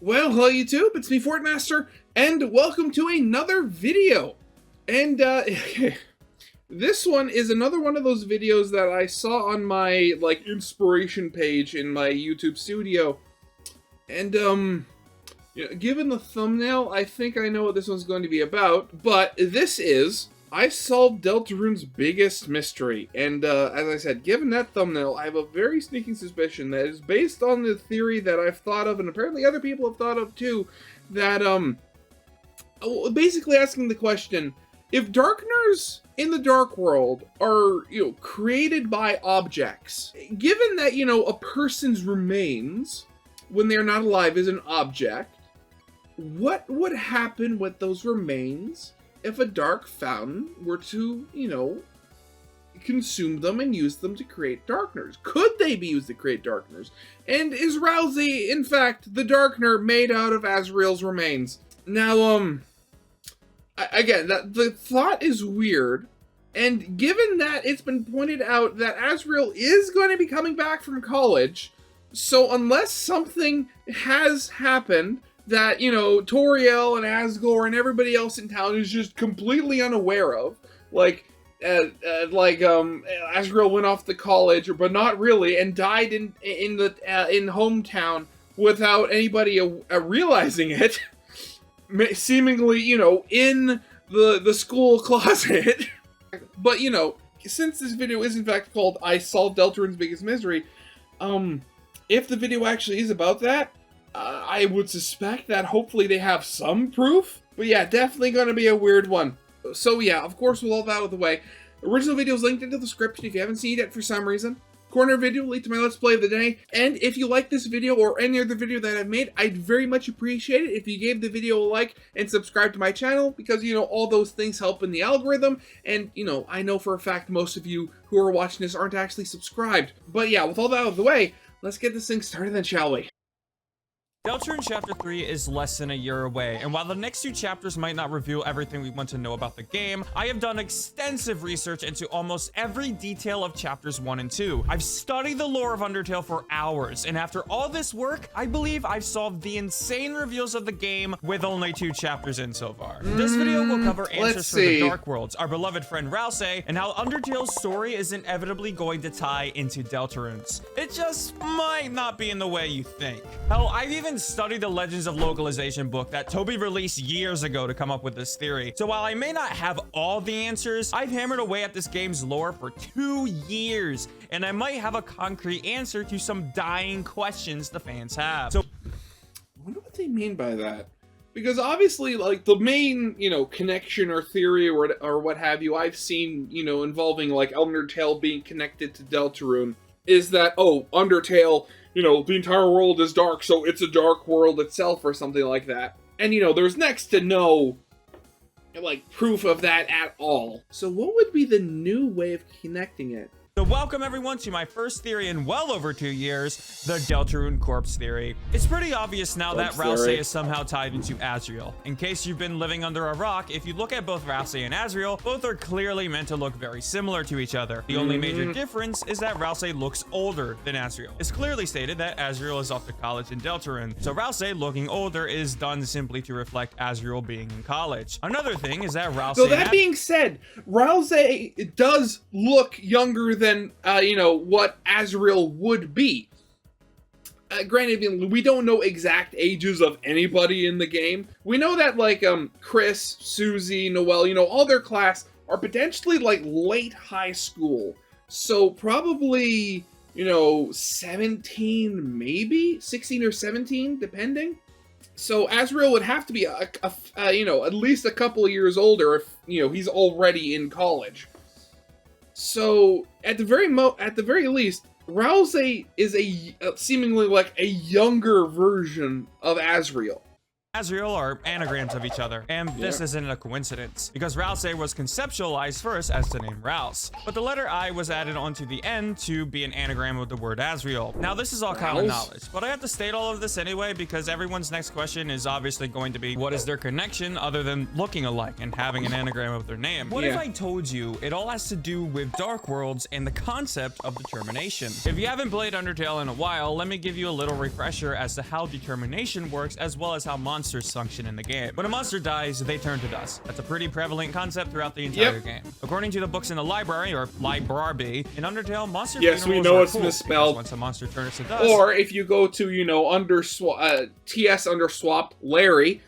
Well, hello YouTube, it's me Fortmaster, and welcome to another video. And this one is another one of those videos that I saw on my inspiration page in my YouTube studio. And given the thumbnail, I think I know what this one's going to be about. But this is I solved Deltarune's biggest mystery, and as I said, given that thumbnail, I have a very sneaking suspicion that is based on the theory that I've thought of, and apparently other people have thought of too, that basically asking the question, if darkners in the dark world are, created by objects, given that, a person's remains, when they're not alive, is an object, what would happen with those remains if a dark fountain were to, consume them and use them to create darkners? Could they be used to create darkners? And is Rasiel, in fact, the darkener made out of Asriel's remains? Now, again, the thought is weird, and given that it's been pointed out that Asriel is going to be coming back from college, so unless something has happened that, Toriel and Asgore and everybody else in town is just completely unaware of. Asriel went off to college, but not really, and died in hometown without anybody realizing it, seemingly, in the school closet. But, since this video is in fact called I Solved Deltarune's Biggest Mystery, if the video actually is about that, I would suspect that hopefully they have some proof. But yeah, definitely going to be a weird one. So yeah, of course, with all that out of the way, original video is linked into the description if you haven't seen it for some reason. Corner video linked to my Let's Play of the day. And if you like this video or any other video that I've made, I'd very much appreciate it if you gave the video a like and subscribe to my channel, because, all those things help in the algorithm. And, I know for a fact most of you who are watching this aren't actually subscribed. But yeah, with all that out of the way, let's get this thing started then, shall we? Deltarune Chapter 3 is less than a year away, and while the next two chapters might not reveal everything we want to know about the game, I have done extensive research into almost every detail of Chapters 1 and 2. I've studied the lore of Undertale for hours, and after all this work, I believe I've solved the insane reveals of the game with only 2 chapters in so far. This video will cover answers for the Dark Worlds, our beloved friend Rasiel, and how Undertale's story is inevitably going to tie into Deltarune's. It just might not be in the way you think. Hell, I've even studied the Legends of Localization book that Toby released years ago to come up with this theory. So while I may not have all the answers, I've hammered away at this game's lore for 2 years, and I might have a concrete answer to some dying questions the fans have. So I wonder what they mean by that. Because obviously, the main, connection or theory or what have you I've seen, involving, Undertale being connected to Deltarune is that, oh, Undertale, the entire world is dark, so it's a dark world itself or something like that. And, there's next to no, proof of that at all. So what would be the new way of connecting it? welcome everyone to my first theory in well over 2 years, the Deltarune corpse theory. It's pretty obvious now that Rasiel is somehow tied into Asriel. In case you've been living under a rock, if you look at both Rasiel and Asriel, both are clearly meant to look very similar to each other. The only major difference is that Rasiel looks older than Asriel. It's clearly stated that Asriel is off to college in Deltarune, so Rasiel looking older is done simply to reflect Asriel being in college. Another thing is that Rasiel... So that being said, Rasiel does look younger than what Asriel would be. Granted, we don't know exact ages of anybody in the game. We know that, Chris, Susie, Noelle, all their class are potentially, late high school. So probably, 17, maybe? 16 or 17, depending. So Asriel would have to be, at least a couple of years older if, he's already in college. So, at the very least, Rasiel is seemingly a younger version of Asriel. Asriel are anagrams of each other, and this isn't a coincidence, because Rasiel was conceptualized first as the name Rouse, but the letter I was added onto the end to be an anagram of the word Asriel. Now this is all common knowledge, but I have to state all of this anyway because everyone's next question is obviously going to be, what is their connection other than looking alike and having an anagram of their name? What if I told you it all has to do with Dark Worlds and the concept of determination? If you haven't played Undertale in a while, let me give you a little refresher as to how determination works as well as how monsters function in the game. When a monster dies, they turn to dust. That's a pretty prevalent concept throughout the entire game. According to the books in the library, or library, in Undertale, monster funerals we know are it's cool misspelled. once a monster turns to dust. Or if you go to, TS underswap Larry.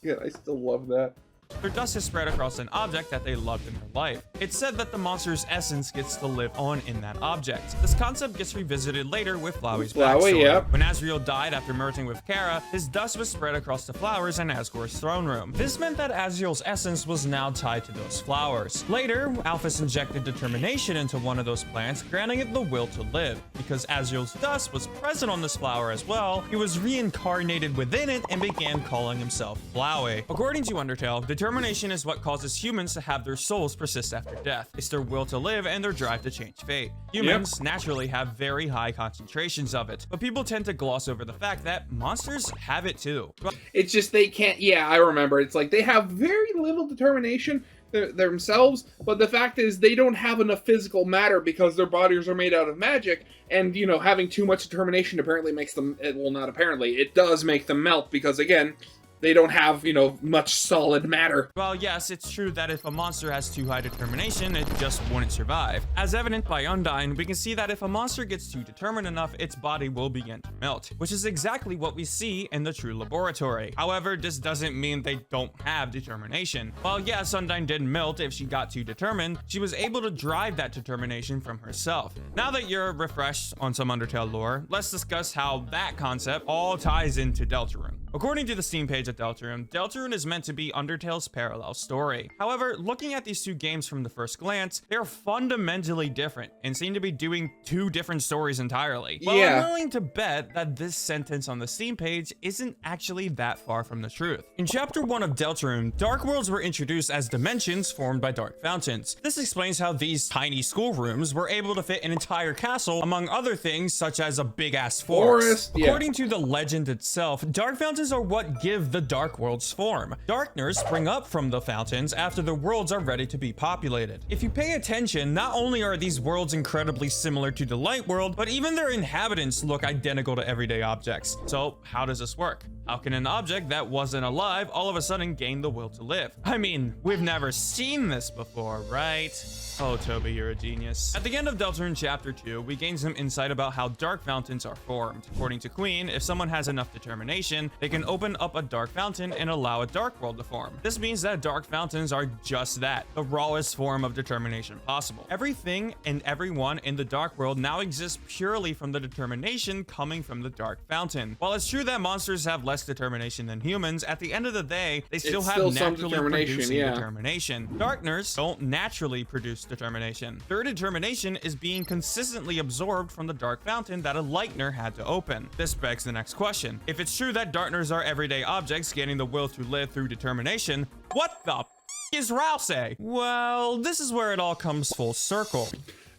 Yeah, I still love that. Their dust is spread across an object that they loved in their life. It's said that the monster's essence gets to live on in that object. This concept gets revisited later with Flowey's backstory. When Asriel died after merging with Kara, his dust was spread across the flowers in Asgore's throne room. This meant that Asriel's essence was now tied to those flowers. Later, Alphys injected determination into one of those plants, granting it the will to live. Because Asriel's dust was present on this flower as well, he was reincarnated within it and began calling himself Flowey. According to Undertale, determination is what causes humans to have their souls persist after death. It's their will to live and their drive to change fate. Humans naturally have very high concentrations of it, but people tend to gloss over the fact that monsters have it too. It's just they can't, I remember. It's like they have very little determination themselves, but the fact is they don't have enough physical matter because their bodies are made out of magic, and, having too much determination apparently makes them, well, not apparently, it does make them melt because, again, they don't have, much solid matter. Well, yes, it's true that if a monster has too high determination, it just wouldn't survive. As evident by Undyne, we can see that if a monster gets too determined enough, its body will begin to melt, which is exactly what we see in the true laboratory. However, this doesn't mean they don't have determination. While yes, Undyne did melt if she got too determined, she was able to drive that determination from herself. Now that you're refreshed on some Undertale lore, let's discuss how that concept all ties into Deltarune. According to the Steam page at Deltarune, Deltarune is meant to be Undertale's parallel story. However, looking at these two games from the first glance, they're fundamentally different and seem to be doing two different stories entirely. Well, I'm willing to bet that this sentence on the Steam page isn't actually that far from the truth. In Chapter 1 of Deltarune, Dark Worlds were introduced as dimensions formed by dark fountains. This explains how these tiny schoolrooms were able to fit an entire castle, among other things such as a big-ass forest. According to the legend itself, dark fountains are what give the Dark Worlds form. Darkness spring up from the fountains after the worlds are ready to be populated. If you pay attention, not only are these worlds incredibly similar to the Light World, but even their inhabitants look identical to everyday objects. So how does this work? How can an object that wasn't alive all of a sudden gain the will to live? I mean, we've never seen this before, right? Oh, Toby, you're a genius. At the end of Deltarune Chapter 2, we gain some insight about how dark fountains are formed. According to Queen, if someone has enough determination, they can open up a dark fountain and allow a dark world to form. This means that dark fountains are just that, the rawest form of determination possible. Everything and everyone in the dark world now exists purely from the determination coming from the dark fountain. While it's true that monsters have less determination than humans, at the end of the day, they still have naturally producing determination. Darkners don't naturally produce determination. Their determination is being consistently absorbed from the dark fountain that a Lightner had to open. This begs the next question. If it's true that Darkners are everyday objects gaining the will to live through determination, what the is Rasiel? Well, this is where it all comes full circle.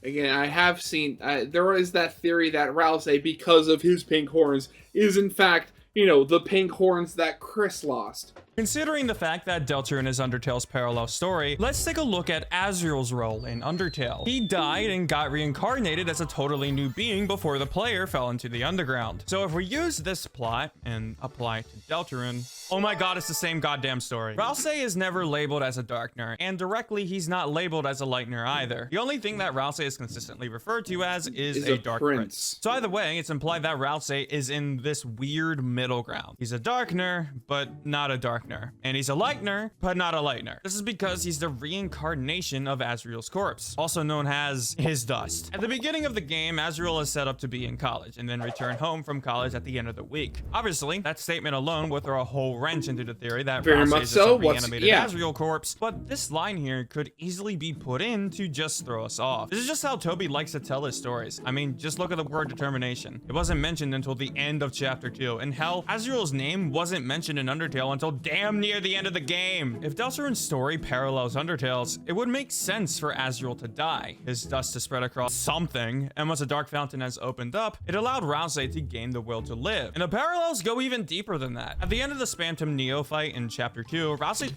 Again, I have seen, there is that theory that Rasiel, because of his pink horns, is in fact, the pink horns that Chris lost. Considering the fact that Deltarune is Undertale's parallel story, let's take a look at Asriel's role in Undertale. He died and got reincarnated as a totally new being before the player fell into the underground. So if we use this plot and apply it to Deltarune, oh my god, it's the same goddamn story. Rasiel is never labeled as a Darkner, and directly he's not labeled as a Lightner either. The only thing that Rasiel is consistently referred to as is a Dark Prince. So either way, it's implied that Rasiel is in this weird middle ground. He's a Darkner, but not a Dark Darkner. And he's a Lightner, but not a Lightner. This is because he's the reincarnation of Asriel's corpse, also known as his dust. At the beginning of the game, Asriel is set up to be in college and then return home from college at the end of the week. Obviously, that statement alone will throw a whole wrench into the theory that Rasiel is a reanimated Asriel corpse, but this line here could easily be put in to just throw us off. This is just how Toby likes to tell his stories. I mean, just look at the word determination. It wasn't mentioned until the end of chapter 2, and hell, Asriel's name wasn't mentioned in Undertale until damn near the end of the game. If Deltarune's story parallels Undertale's, it would make sense for Asriel to die, his dust to spread across something, and once a dark fountain has opened up, it allowed Rasiel to gain the will to live. And the parallels go even deeper than that. At the end of the Spamton Neo fight in chapter 2, Rasiel...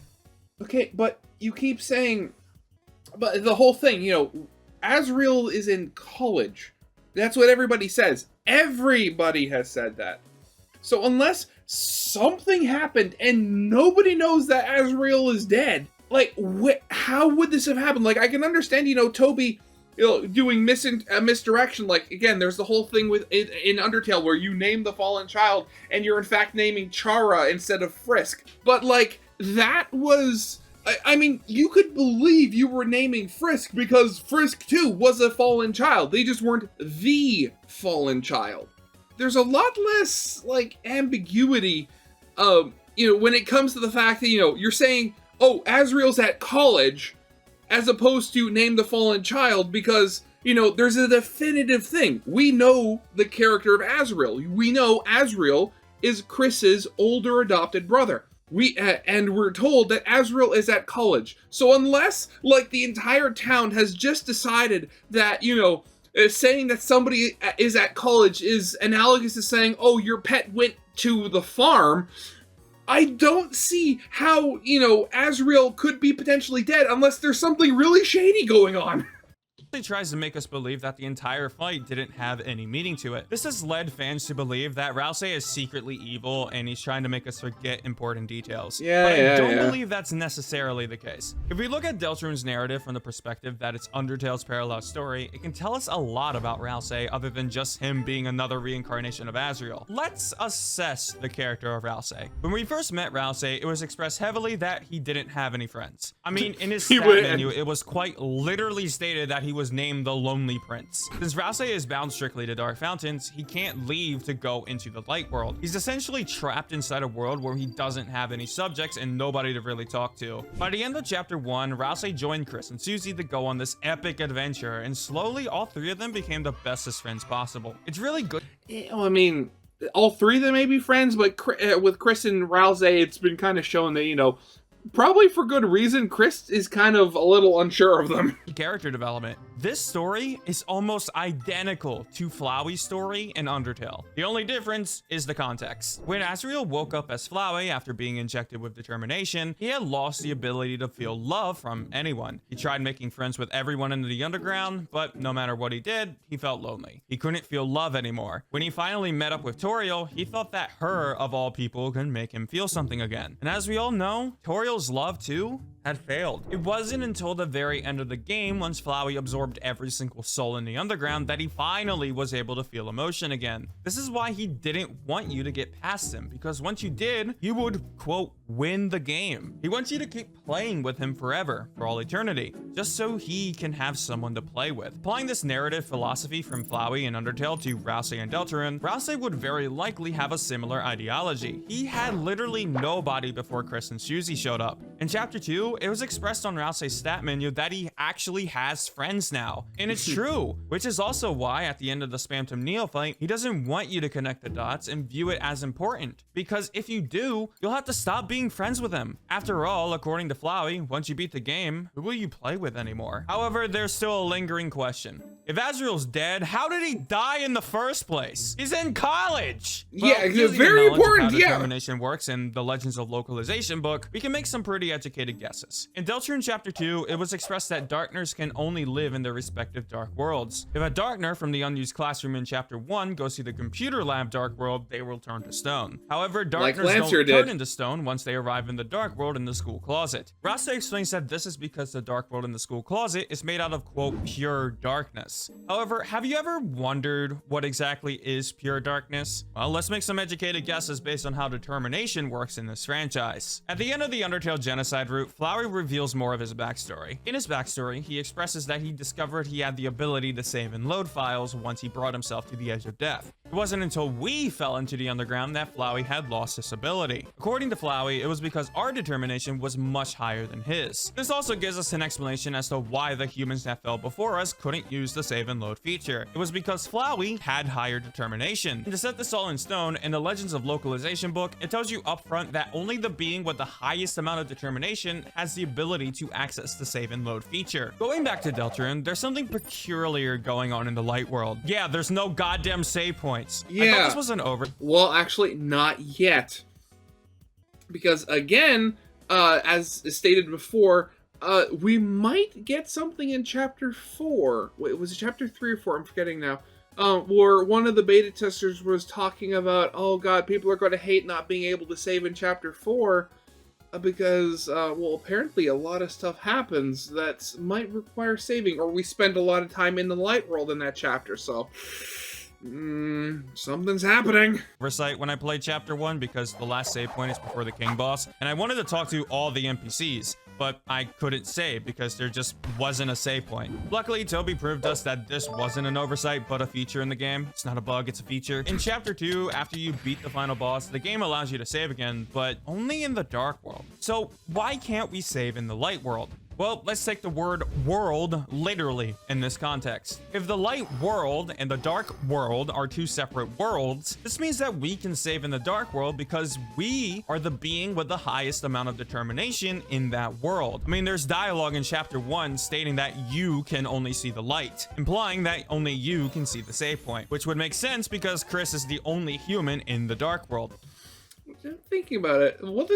Okay, but you keep saying... But the whole thing, Asriel is in college. That's what everybody says. Everybody has said that. So unless something happened and nobody knows that Asriel is dead, like, how would this have happened? Like, I can understand, Toby, doing misdirection. Like, again, there's the whole thing with in Undertale where you name the fallen child and you're in fact naming Chara instead of Frisk. But, like, that was... I mean, you could believe you were naming Frisk because Frisk, too, was a fallen child. They just weren't the fallen child. There's a lot less, like, ambiguity, when it comes to the fact that, you're saying, oh, Asriel's at college, as opposed to name the fallen child because, there's a definitive thing. We know the character of Asriel. We know Asriel is Chris's older adopted brother. And we're told that Asriel is at college. So unless, like, the entire town has just decided that, saying that somebody is at college is analogous to saying, oh, your pet went to the farm, I don't see how, Asriel could be potentially dead unless there's something really shady going on. He tries to make us believe that the entire fight didn't have any meaning to it. This has led fans to believe that Rasiel is secretly evil and he's trying to make us forget important details. But I don't believe that's necessarily the case. If we look at Deltarune's narrative from the perspective that it's Undertale's parallel story, it can tell us a lot about Rasiel other than just him being another reincarnation of Asriel. Let's assess the character of Rasiel. When we first met Rasiel, it was expressed heavily that he didn't have any friends. I mean, in his stat menu, it was quite literally stated that he was named the Lonely Prince. Since Rasiel is bound strictly to dark fountains, he can't leave to go into the light world. He's essentially trapped inside a world where he doesn't have any subjects and nobody to really talk to. By the end of chapter 1, Rasiel joined Chris and Susie to go on this epic adventure, and slowly all three of them became the bestest friends possible. It's really good. I mean, all three of them may be friends, but with Chris and Rasiel, it's been kind of shown that, probably for good reason, Chris is kind of a little unsure of them. Character development. This story is almost identical to Flowey's story in Undertale. The only difference is the context. When Asriel woke up as Flowey after being injected with determination, he had lost the ability to feel love from anyone. He tried making friends with everyone in the underground, but no matter what he did, he felt lonely. He couldn't feel love anymore. When he finally met up with Toriel, he thought that her, of all people, could make him feel something again. And as we all know, Toriel's love, too, had failed. It wasn't until the very end of the game, once Flowey absorbed every single soul in the underground, that he finally was able to feel emotion again. This is why he didn't want you to get past him, because once you did, you would, quote, win the game. He wants you to keep playing with him forever, for all eternity, just so he can have someone to play with. Applying this narrative philosophy from Flowey and Undertale to Rasiel and Deltarune, Rasiel would very likely have a similar ideology. He had literally nobody before Chris and Susie showed up. In chapter 2, it was expressed on Rasiel's stat menu that he actually has friends now. And it's true, which is also why at the end of the Spamton Neo fight, he doesn't want you to connect the dots and view it as important. Because if you do, you'll have to stop being friends with him. After all, according to Flowey, once you beat the game, who will you play with anymore? However, there's still a lingering question. If Asriel's dead, how did he die in the first place? He's in college! Well, yeah, very important, how determination works in the Legends of Localization book, we can make some pretty pretty educated guesses. In Deltarune Chapter 2, it was expressed that Darkners can only live in their respective dark worlds. If a Darkner from the unused classroom in Chapter 1 goes to the computer lab dark world, they will turn to stone. However, Darkners don't turn into stone once they arrive in the dark world in the school closet. Rasiel explains that this is because the dark world in the school closet is made out of, quote, pure darkness. However, have you ever wondered what exactly is pure darkness? Well, let's make some educated guesses based on how determination works in this franchise. At the end of the Undertale genocide route, Flowey reveals more of his backstory. In his backstory, he expresses that he discovered he had the ability to save and load files once he brought himself to the edge of death. It wasn't until we fell into the underground that Flowey had lost this ability. According to Flowey, it was because our determination was much higher than his. This also gives us an explanation as to why the humans that fell before us couldn't use the save and load feature. It was because Flowey had higher determination. And to set this all in stone, in the Legends of Localization book, it tells you upfront that only the being with the highest amount of determination has the ability to access the save and load feature. Going back to Deltarune, there's something peculiar going on in the light world. Yeah, there's no goddamn save points. Yeah. I thought this was an over. Well, actually, not yet. Because again, as stated before, we might get something in Chapter 4. Wait, was it Chapter 3 or 4? I'm forgetting now. Where one of the beta testers was talking about, oh god, people are going to hate not being able to save in Chapter 4 because, well, apparently a lot of stuff happens that might require saving, or we spend a lot of time in the light world in that chapter, so... something's happening. Oversight when I played Chapter 1 because the last save point is before the king boss, and I wanted to talk to all the NPCs, but I couldn't save because there just wasn't a save point. Luckily, Toby proved us that this wasn't an oversight, but a feature in the game. It's not a bug, it's a feature. In Chapter 2, after you beat the final boss, the game allows you to save again, but only in the dark world. So why can't we save in the light world? Well, let's take the word world literally in this context. If the light world and the dark world are two separate worlds, this means that we can save in the dark world because we are the being with the highest amount of determination in that world. I mean, there's dialogue in Chapter 1 stating that you can only see the light, implying that only you can see the save point, which would make sense because Chris is the only human in the dark world. I'm thinking about it. What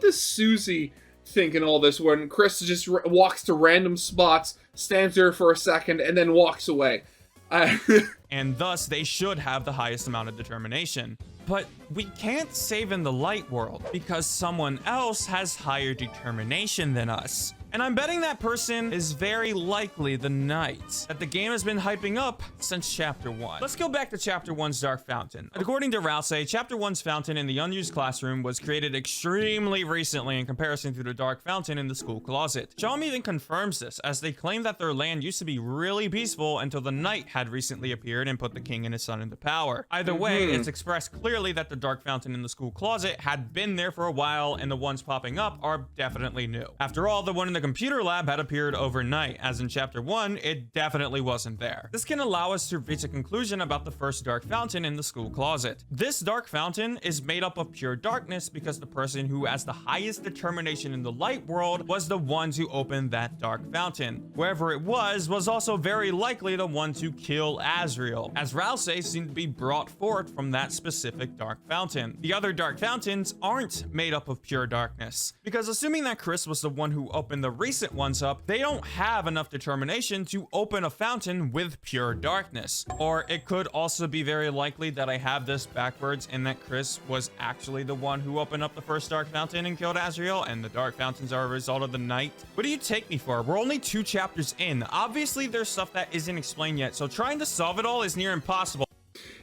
does Susie think in all this when Chris just walks to random spots, stands there for a second, and then walks away? And thus, they should have the highest amount of determination. But we can't save in the light world because someone else has higher determination than us. And I'm betting that person is very likely the knight that the game has been hyping up since Chapter 1. Let's go back to Chapter 1's Dark Fountain. According to Rasiel, Chapter 1's fountain in the unused classroom was created extremely recently in comparison to the Dark Fountain in the school closet. Chom even confirms this, as they claim that their land used to be really peaceful until the knight had recently appeared and put the king and his son into power. Either way, it's expressed clearly that the Dark Fountain in the school closet had been there for a while, and the ones popping up are definitely new. After all, the one in the computer lab had appeared overnight, as in Chapter 1, it definitely wasn't there. This can allow us to reach a conclusion about the first Dark Fountain in the school closet. This Dark Fountain is made up of pure darkness because the person who has the highest determination in the light world was the ones who opened that Dark Fountain. Wherever it was also very likely the one to kill Asriel, as Rasiel seemed to be brought forth from that specific Dark Fountain. The other Dark Fountains aren't made up of pure darkness, because assuming that Chris was the one who opened the recent ones up, they don't have enough determination to open a fountain with pure darkness. Or it could also be very likely that I have this backwards and that Chris was actually the one who opened up the first Dark Fountain and killed Asriel, and the Dark Fountains are a result of the night. What do you take me for? We're only 2 chapters in. Obviously, there's stuff that isn't explained yet, so trying to solve it all is near impossible.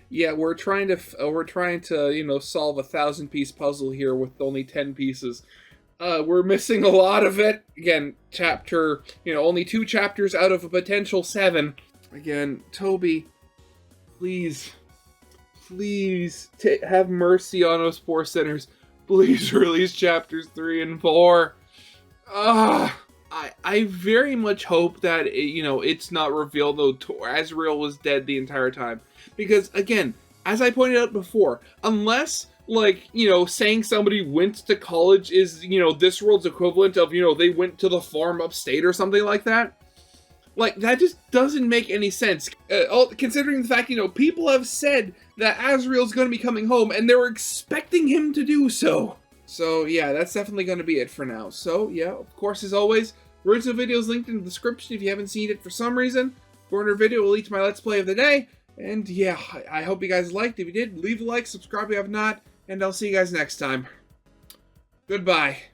Yeah, we're trying to solve a 1,000-piece puzzle here with only 10 pieces. We're missing a lot of it. Again, only 2 chapters out of a potential 7. Again, Toby, please have mercy on us poor sinners. Please release chapters 3 and 4. I very much hope that it's not revealed though Asriel was dead the entire time, because again, as I pointed out before, unless saying somebody went to college is, this world's equivalent of, they went to the farm upstate or something like that. That just doesn't make any sense. Considering the fact, people have said that Asriel's going to be coming home, and they were expecting him to do so. So yeah, that's definitely going to be it for now. So yeah, of course, as always, original video is linked in the description if you haven't seen it for some reason. Corner video will lead to my Let's Play of the day. And yeah, I hope you guys liked. If you did, leave a like, subscribe if you have not, and I'll see you guys next time. Goodbye.